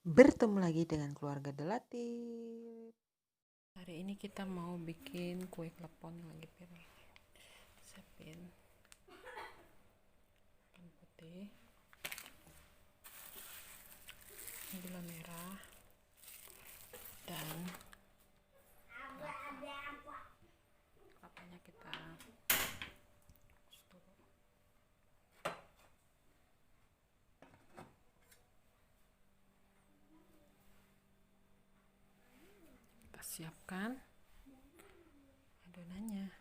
Bertemu lagi dengan keluarga Delatif. Hari ini kita mau bikin kue klepon lagi Pira. Siapin bawang putih, gula merah, dan kelapanya kita rebus dulu. Kita siapkan adonannya.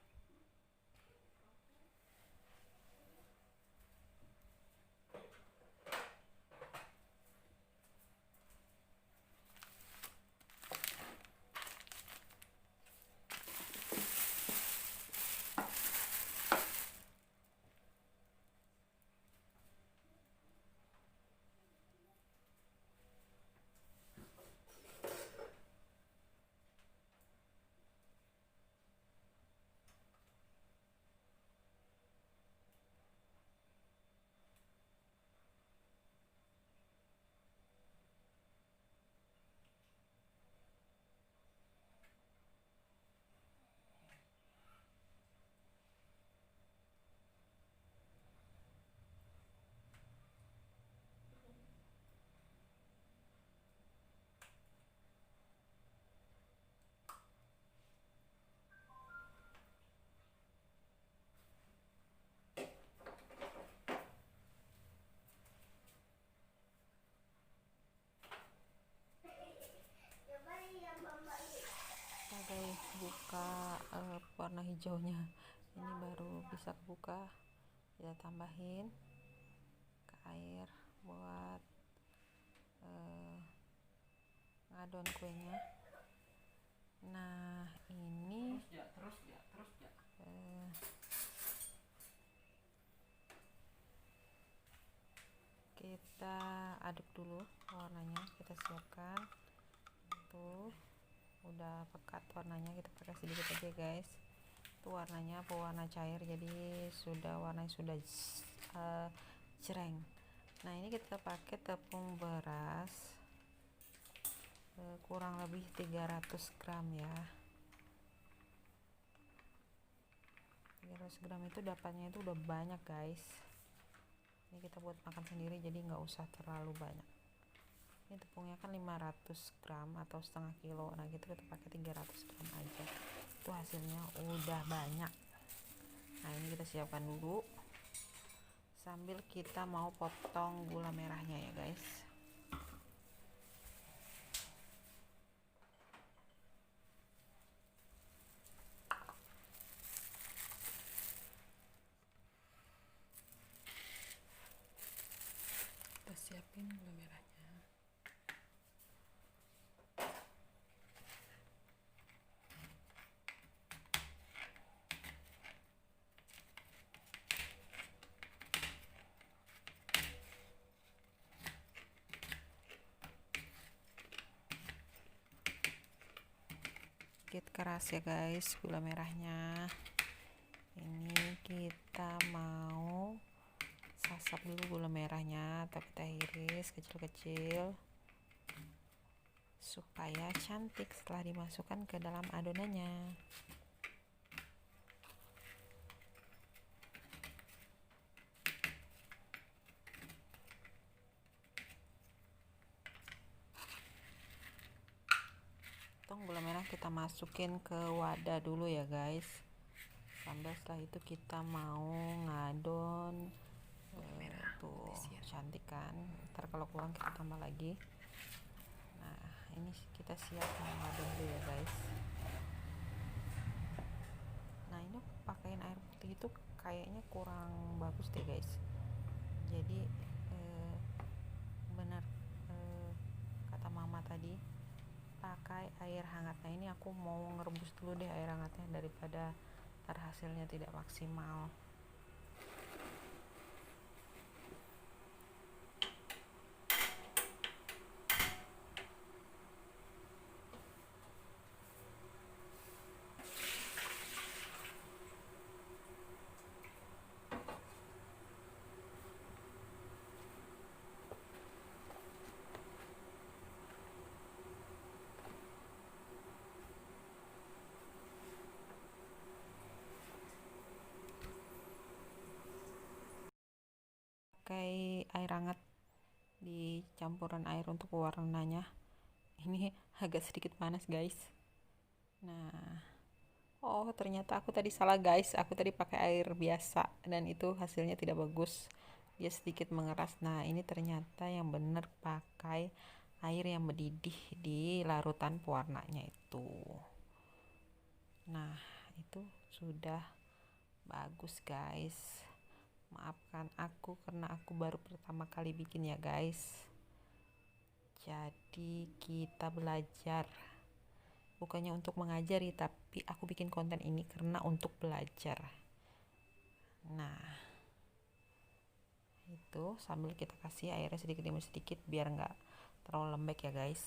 Kita buka warna hijaunya, ini baru bisa buka. Kita tambahin ke air buat ngadon kuenya. Nah ini kita aduk dulu warnanya, kita siapkan. Tuh udah pekat warnanya, kita pakai sedikit aja guys. Itu warnanya pewarna cair, jadi warnanya sudah cereng. Nah ini kita pakai tepung beras kurang lebih 300 gram ya. 300 gram itu dapatnya itu udah banyak guys. Ini kita buat makan sendiri, jadi nggak usah terlalu banyak. Ini tepungnya kan 500 gram atau setengah kilo, nah gitu kita pakai 300 gram aja, itu hasilnya udah banyak. Nah ini kita siapkan dulu sambil kita mau potong gula merahnya ya guys. Kita siapin gula merahnya. Sedikit keras ya guys gula merahnya. Ini kita mau sasap dulu gula merahnya, atau kita iris kecil-kecil supaya cantik setelah dimasukkan ke dalam adonannya. Gula merah kita masukin ke wadah dulu ya guys, sambil setelah itu kita mau ngadon. Tuh cantik kan, ntar kalau kurang kita tambah lagi. Nah ini kita siap ngadon dulu ya guys. Nah ini pakaiin air putih itu kayaknya kurang bagus deh guys, jadi benar kata mama tadi pakai air hangat. Nah ini aku mau ngerebus dulu deh air hangatnya daripada ntar hasilnya tidak maksimal. campuran air untuk warnanya. Ini agak sedikit panas guys. Nah, oh ternyata aku tadi salah guys, aku tadi pakai air biasa dan itu hasilnya tidak bagus, dia sedikit mengeras. Nah ini ternyata yang benar pakai air yang mendidih di larutan pewarnanya itu. Nah itu sudah bagus guys. Maafkan aku karena aku baru pertama kali bikin ya guys. Jadi kita belajar, bukannya untuk mengajari, tapi aku bikin konten ini karena untuk belajar. Nah itu sambil kita kasih airnya sedikit demi sedikit biar nggak terlalu lembek ya guys.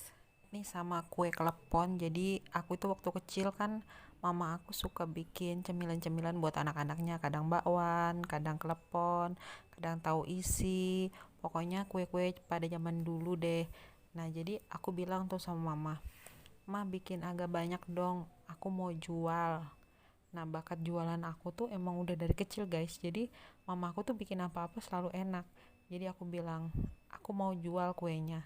Ini sama kue klepon. Jadi aku itu waktu kecil kan mama aku suka bikin cemilan-cemilan buat anak-anaknya, kadang bakwan, kadang klepon, kadang tahu isi, pokoknya kue-kue pada zaman dulu deh. Nah jadi aku bilang tuh sama mama, "Ma bikin agak banyak dong, aku mau jual." Nah bakat jualan aku tuh emang udah dari kecil guys. Jadi mama aku tuh bikin apa-apa selalu enak. Jadi aku bilang, aku mau jual kuenya.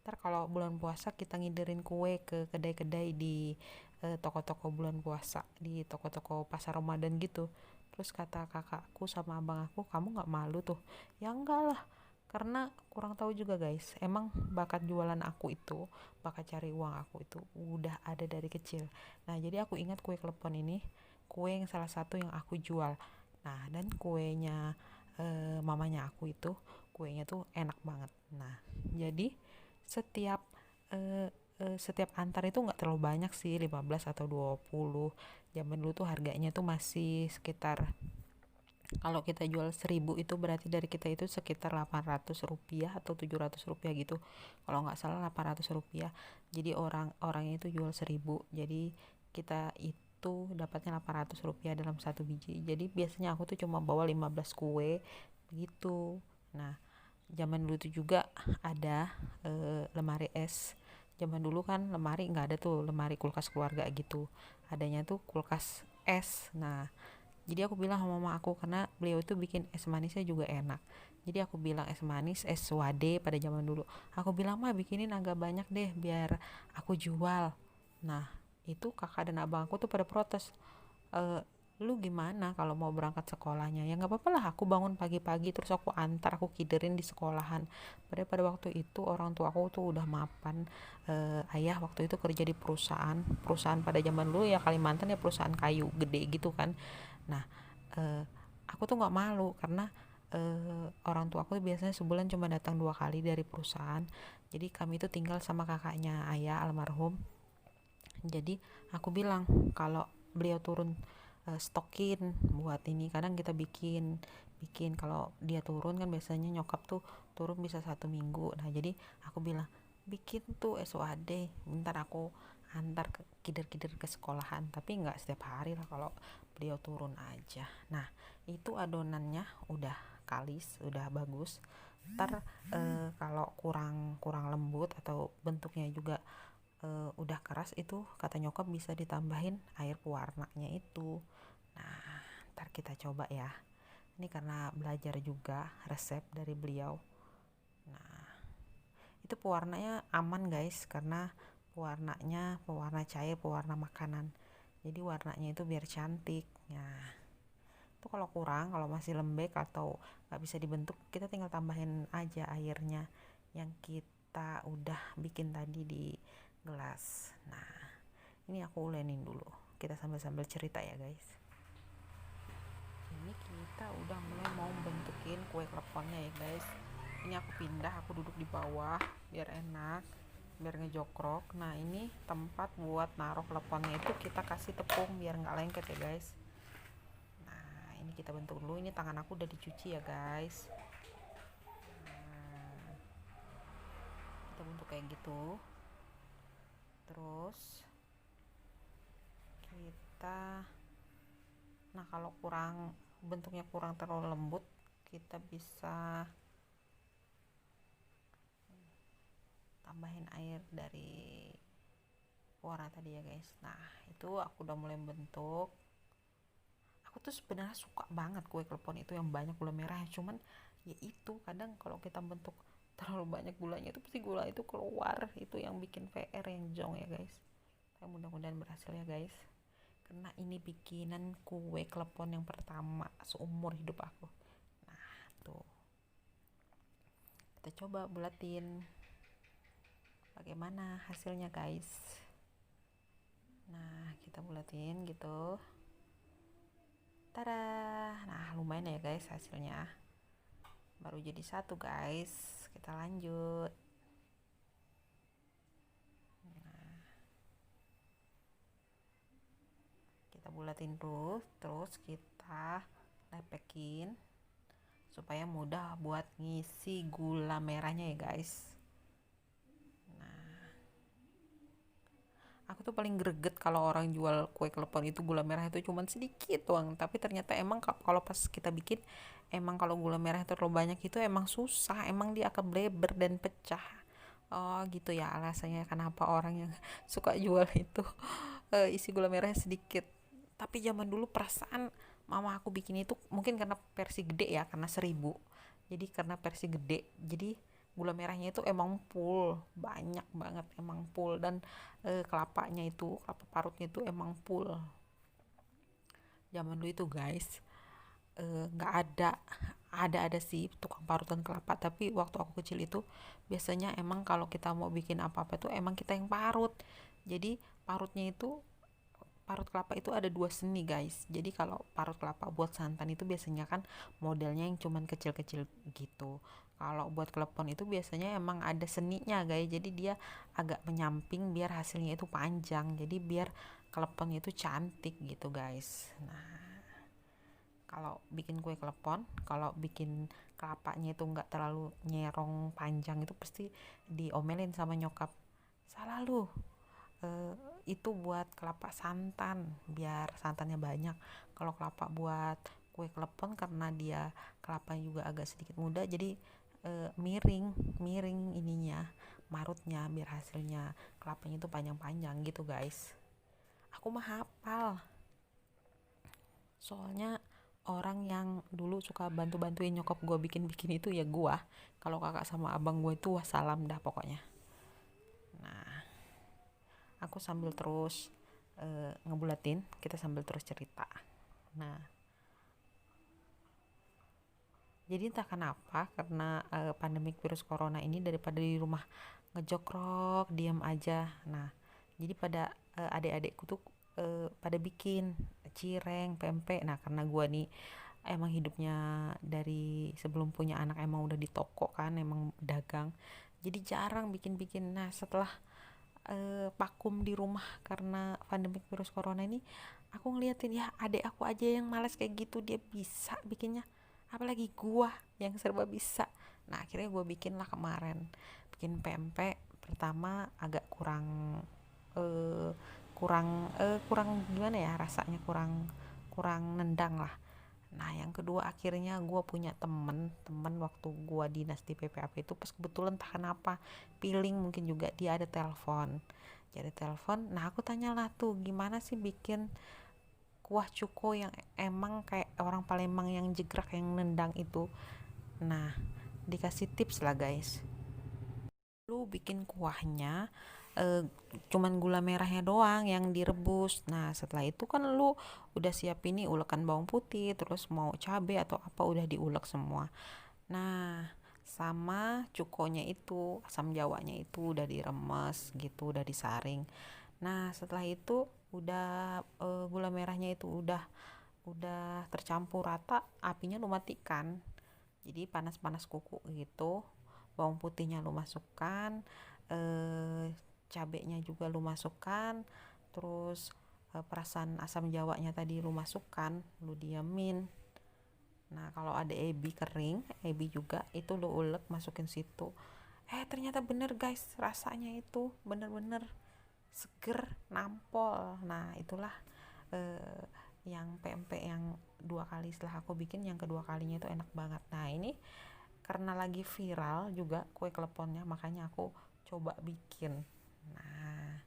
Ntar kalau bulan puasa kita ngiderin kue ke kedai-kedai di toko-toko bulan puasa, di toko-toko pasar Ramadan gitu. Terus kata kakakku sama abang aku, "Kamu nggak malu tuh?" Ya enggak lah, karena kurang tahu juga guys. Emang bakat jualan aku itu, bakat cari uang aku itu udah ada dari kecil. Nah jadi aku ingat kue klepon ini kue yang salah satu yang aku jual. Nah dan kuenya mamanya aku itu kuenya tuh enak banget. Nah jadi setiap setiap antar itu nggak terlalu banyak sih, 15 atau 20. Zaman dulu tuh harganya tuh masih sekitar, kalau kita jual 1000 itu berarti dari kita itu sekitar 800 rupiah atau 700 rupiah gitu, kalau nggak salah 800 rupiah. Jadi orangnya itu jual 1000, jadi kita itu dapatnya 800 rupiah dalam satu biji. Jadi biasanya aku tuh cuma bawa 15 kue begitu. Nah zaman dulu tuh juga ada lemari es. Zaman dulu kan lemari nggak ada tuh, lemari kulkas keluarga gitu, adanya tuh kulkas es. Nah jadi aku bilang sama mama aku, karena beliau itu bikin es manisnya juga enak, jadi aku bilang es manis, es wade pada zaman dulu, aku bilang, "Mah bikinin agak banyak deh biar aku jual." Nah itu kakak dan abang aku tuh pada protes, "E, lu gimana kalau mau berangkat sekolahnya?" Ya nggak apa-apa lah, aku bangun pagi-pagi terus aku antar, aku kiderin di sekolahan. Padahal pada waktu itu orang tua aku tuh udah mapan. Ayah waktu itu kerja di perusahaan pada zaman dulu ya, Kalimantan ya, perusahaan kayu gede gitu kan. Nah aku tuh nggak malu karena orang tua aku biasanya sebulan cuma datang 2 kali dari perusahaan. Jadi kami itu tinggal sama kakaknya ayah almarhum. Jadi aku bilang kalau beliau turun stokin buat ini, kadang kita bikin bikin kalau dia turun kan biasanya nyokap tuh turun bisa 1 minggu. Nah jadi aku bilang, "Bikin tuh SOAD, bentar aku antar ke kider-kider ke sekolahan." Tapi nggak setiap hari lah kalau beliau turun aja. Nah itu adonannya udah kalis, udah bagus. Ntar kalau kurang kurang lembut atau bentuknya juga udah keras, itu kata nyokap bisa ditambahin air pewarnanya itu. Nah ntar kita coba ya, ini karena belajar juga resep dari beliau. Nah itu pewarnanya aman guys, karena pewarnanya pewarna cair, pewarna makanan, jadi warnanya itu biar cantik. Nah itu kalau kurang, kalau masih lembek atau nggak bisa dibentuk, kita tinggal tambahin aja airnya yang kita udah bikin tadi di gelas. Nah ini aku ulenin dulu, kita sambil-sambil cerita ya guys. Ini kita udah mulai mau bentukin kue kleponnya ya guys. Ini aku pindah, aku duduk di bawah biar enak, biar ngejokrok. Nah ini tempat buat naruh kleponnya itu kita kasih tepung biar nggak lengket ya guys. Nah ini kita bentuk dulu, ini tangan aku udah dicuci ya guys. Nah, kita bentuk kayak gitu. Terus kita, nah kalau kurang, bentuknya kurang terlalu lembut, kita bisa tambahin air dari warna tadi ya guys. Nah itu aku udah mulai bentuk. Aku tuh sebenarnya suka banget kue klepon itu yang banyak gula merah, cuman ya itu kadang kalau kita bentuk terlalu banyak gulanya itu pasti gula itu keluar, itu yang bikin PR yang jong ya guys. Mudah-mudahan berhasil ya guys, karena ini bikinan kue klepon yang pertama seumur hidup aku. Nah tuh, kita coba bulatin bagaimana hasilnya guys. Nah kita bulatin gitu, tada. Nah lumayan ya guys hasilnya, baru jadi satu guys. Kita lanjut. Nah, kita bulatin terus kita lepekin supaya mudah buat ngisi gula merahnya ya guys. Nah, aku tuh paling greget kalau orang jual kue klepon itu gula merah itu cuman sedikit doang, tapi ternyata emang kalau pas kita bikin, emang kalau gula merah itu terlalu banyak itu emang susah, emang dia akan bleber dan pecah. Oh gitu ya alasannya kenapa orang yang suka jual itu isi gula merahnya sedikit. Tapi zaman dulu perasaan mama aku bikin itu mungkin karena versi gede ya, karena 1000, jadi karena versi gede jadi gula merahnya itu emang full, banyak banget emang full. Dan kelapanya itu, kelapa parutnya itu emang full zaman dulu itu guys. Nggak ada sih tukang parutan kelapa, tapi waktu aku kecil itu biasanya emang kalau kita mau bikin apa-apa itu emang kita yang parut. Jadi parutnya itu, parut kelapa itu ada dua seni guys. Jadi kalau parut kelapa buat santan itu biasanya kan modelnya yang cuman kecil-kecil gitu. Kalau buat klepon itu biasanya emang ada seninya guys, jadi dia agak menyamping biar hasilnya itu panjang, jadi biar kleponnya itu cantik gitu guys. Nah kalau bikin kue klepon, kalau bikin kelapanya itu nggak terlalu nyerong panjang itu pasti diomelin sama nyokap, salah lu, eh, itu buat kelapa santan biar santannya banyak. Kalau kelapa buat kue klepon karena dia kelapa juga agak sedikit muda, jadi miring miring ininya, marutnya, biar hasilnya kelapanya itu panjang-panjang gitu guys. Aku mah hafal, soalnya orang yang dulu suka bantu-bantuin nyokap gue bikin-bikin itu ya gue. Kalau kakak sama abang gue itu wassalam dah pokoknya. Nah aku sambil terus ngebulatin, kita sambil terus cerita. Nah jadi entah kenapa, karena pandemik virus corona ini, daripada di rumah ngejokrok diam aja, nah jadi pada adik-adikku tuh pada bikin cireng, pempek. Nah karena gue nih emang hidupnya dari sebelum punya anak emang udah di toko kan, emang dagang, jadi jarang bikin-bikin. Nah setelah vakum di rumah karena pandemik virus corona ini, aku ngeliatin ya adek aku aja yang malas kayak gitu dia bisa bikinnya, apalagi gua yang serba bisa. Nah akhirnya gue bikin lah kemarin, bikin pempek. Pertama agak kurang eh, kurang gimana ya rasanya, kurang kurang nendang lah. Nah yang kedua akhirnya gue punya temen waktu gue dinas di PPAP itu, pas kebetulan entah kenapa feeling mungkin juga dia ada telepon, jadi telepon. Nah aku tanyalah tuh gimana sih bikin kuah cuko yang emang kayak orang Palembang yang jegrak yang nendang itu. Nah dikasih tips lah guys, lu bikin kuahnya eh, cuman gula merahnya doang yang direbus. Nah setelah itu kan lu udah siapin nih ulekan bawang putih, terus mau cabai atau apa udah diulek semua. Nah sama cukonya itu, asam jawanya itu udah diremes gitu, udah disaring. Nah setelah itu udah gula merahnya itu udah tercampur rata, apinya lu matikan, jadi panas-panas kuku gitu. Bawang putihnya lu masukkan, cabenya juga lu masukkan, terus perasan asam jawanya tadi lu masukkan, lu diamin. Nah kalau ada ebi kering, ebi juga itu lu ulek masukin situ. Ternyata bener guys, rasanya itu bener-bener seger, nampol. Nah itulah eh, yang pempek yang 2 kali setelah aku bikin, yang kedua kalinya itu enak banget. Nah ini karena lagi viral juga kue kleponnya, makanya aku coba bikin. Nah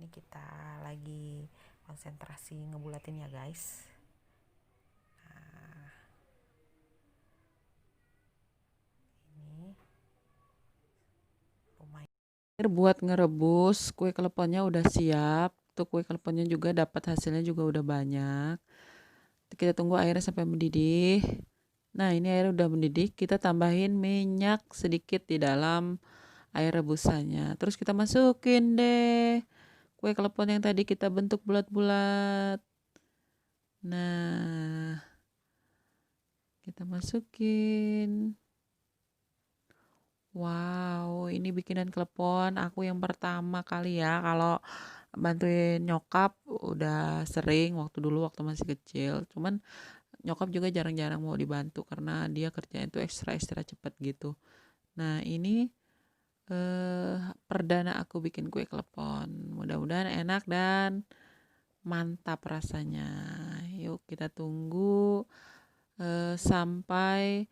ini kita lagi konsentrasi ngebulatin ya guys. Nah ini Buat ngerebus kue keleponnya udah siap. Tuh kue keleponnya juga dapat hasilnya juga udah banyak. Kita tunggu airnya sampai mendidih. Nah, ini air udah mendidih, kita tambahin minyak sedikit di dalam air rebusannya. Terus kita masukin deh kue kelepon yang tadi kita bentuk bulat-bulat. Nah, kita masukin. Wow, ini bikinan klepon aku yang pertama kali ya. Kalau bantuin nyokap udah sering waktu dulu waktu masih kecil. Cuman nyokap juga jarang-jarang mau dibantu karena dia kerjanya itu ekstra-ekstra cepet gitu. Nah, ini perdana aku bikin kue klepon. Mudah-mudahan enak dan mantap rasanya. Yuk kita tunggu sampai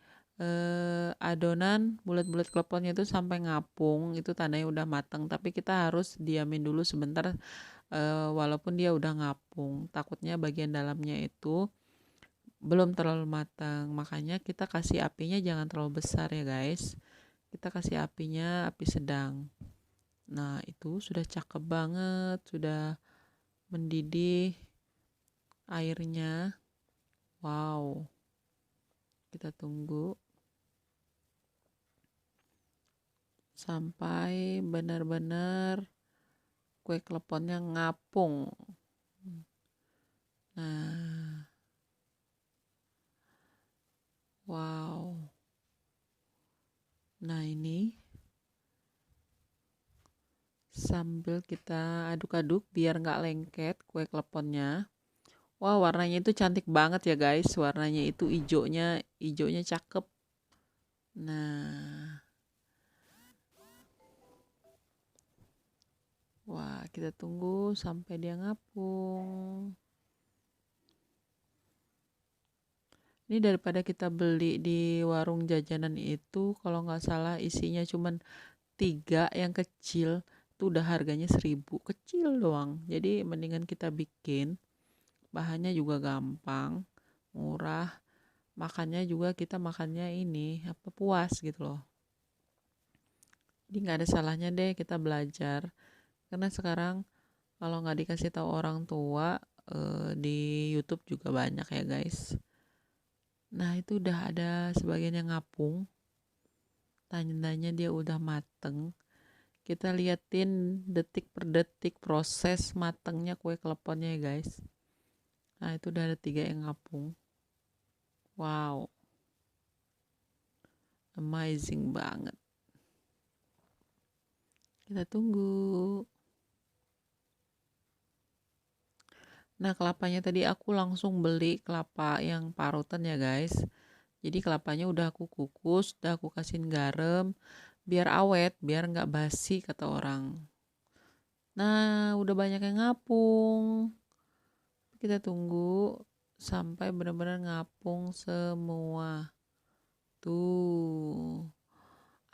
adonan bulat-bulat kleponnya itu sampai ngapung, itu tandanya udah matang. Tapi kita harus diamin dulu sebentar, walaupun dia udah ngapung. Takutnya bagian dalamnya itu belum terlalu matang. Makanya kita kasih apinya jangan terlalu besar ya guys. Kita kasih apinya api sedang. Nah, itu sudah cakep banget, sudah mendidih airnya. Wow. Kita tunggu sampai benar-benar kue kleponnya ngapung. Nah, wow. Nah, ini sambil kita aduk-aduk biar nggak lengket kue kleponnya. Wah, warnanya itu cantik banget ya guys. Warnanya itu hijaunya cakep. Nah, wah, kita tunggu sampai dia ngapung. Ini daripada kita beli di warung jajanan itu, kalau nggak salah isinya cuman 3 yang kecil, tuh udah harganya 1.000, kecil doang. Jadi mendingan kita bikin, bahannya juga gampang, murah, makannya juga kita makannya ini, puas gitu loh. Jadi nggak ada salahnya deh kita belajar, karena sekarang kalau nggak dikasih tahu orang tua, di YouTube juga banyak ya guys. Nah, itu udah ada sebagian yang ngapung, tandanya dia udah mateng. Kita liatin detik per detik proses matengnya kue keleponnya ya guys. Nah, itu udah ada 3 yang ngapung. Wow, amazing banget. Kita tunggu. Nah, kelapanya tadi aku langsung beli kelapa yang parutan ya guys. Jadi kelapanya udah aku kukus, udah aku kasihin garam, biar awet, biar nggak basi kata orang. Nah, udah banyak yang ngapung. Kita tunggu sampai benar-benar ngapung semua. Tuh.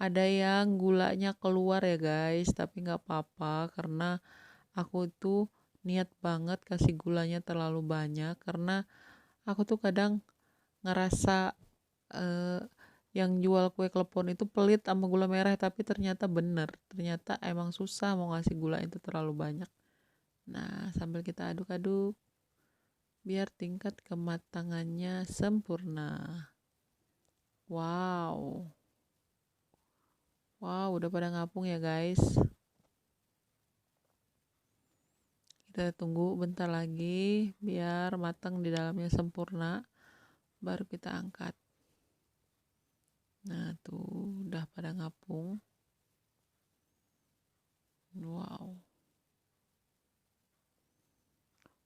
Ada yang gulanya keluar ya guys, tapi nggak apa-apa karena aku tuh niat banget kasih gulanya terlalu banyak karena aku tuh kadang ngerasa eh, yang jual kue klepon itu pelit sama gula merah, tapi ternyata bener, ternyata emang susah mau ngasih gula itu terlalu banyak. Nah, sambil kita aduk-aduk biar tingkat kematangannya sempurna. Wow. Wow, udah pada ngapung ya guys. Kita tunggu bentar lagi biar matang di dalamnya sempurna, baru kita angkat. Nah, tuh udah pada ngapung. Wow.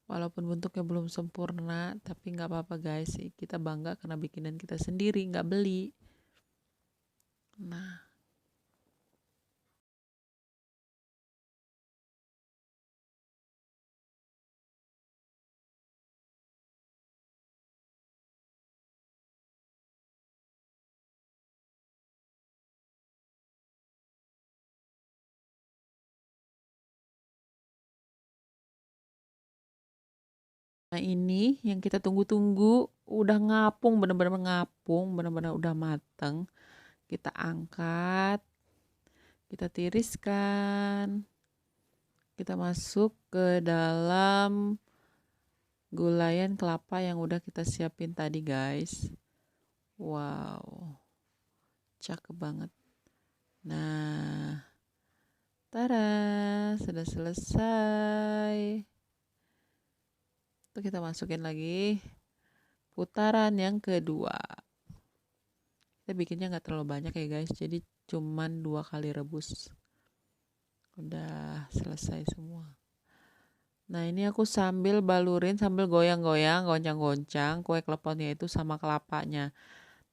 Walaupun bentuknya belum sempurna, tapi nggak apa-apa guys. Kita bangga karena bikinan kita sendiri, nggak beli. Nah, ini yang kita tunggu-tunggu udah ngapung, bener-bener ngapung, bener-bener udah mateng. Kita angkat, Kita tiriskan. Kita masuk ke dalam gulayan kelapa yang udah kita siapin tadi, guys. Wow, cakep banget. Nah, tada, sudah selesai. Itu kita masukin lagi putaran yang kedua. Kita bikinnya nggak terlalu banyak ya guys, jadi cuman 2 kali rebus. Udah selesai semua. Nah, ini aku sambil balurin, sambil goyang-goyang, goncang-goncang kue kleponnya itu sama kelapanya.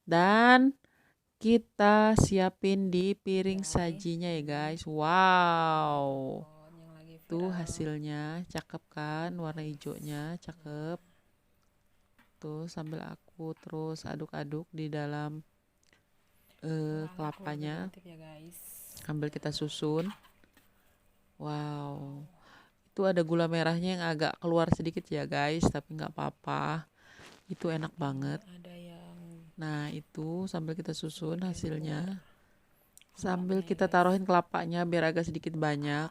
Dan kita siapin di piring sajinya ya guys. Wow. Tuh hasilnya, cakep kan? Warna hijaunya cakep. Tuh sambil aku terus aduk-aduk di dalam kelapanya. Sambil kita susun. Wow. Itu ada gula merahnya yang agak keluar sedikit ya guys, tapi nggak apa-apa. Itu enak banget. Nah, itu sambil kita susun hasilnya. Sambil kita taruhin kelapanya biar agak sedikit banyak.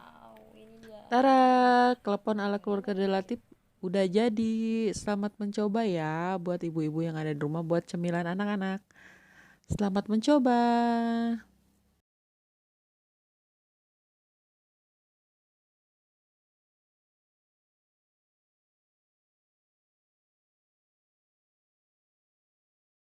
Tara, klepon ala keluarga relatif udah jadi. Selamat mencoba ya buat ibu-ibu yang ada di rumah buat cemilan anak-anak. Selamat mencoba.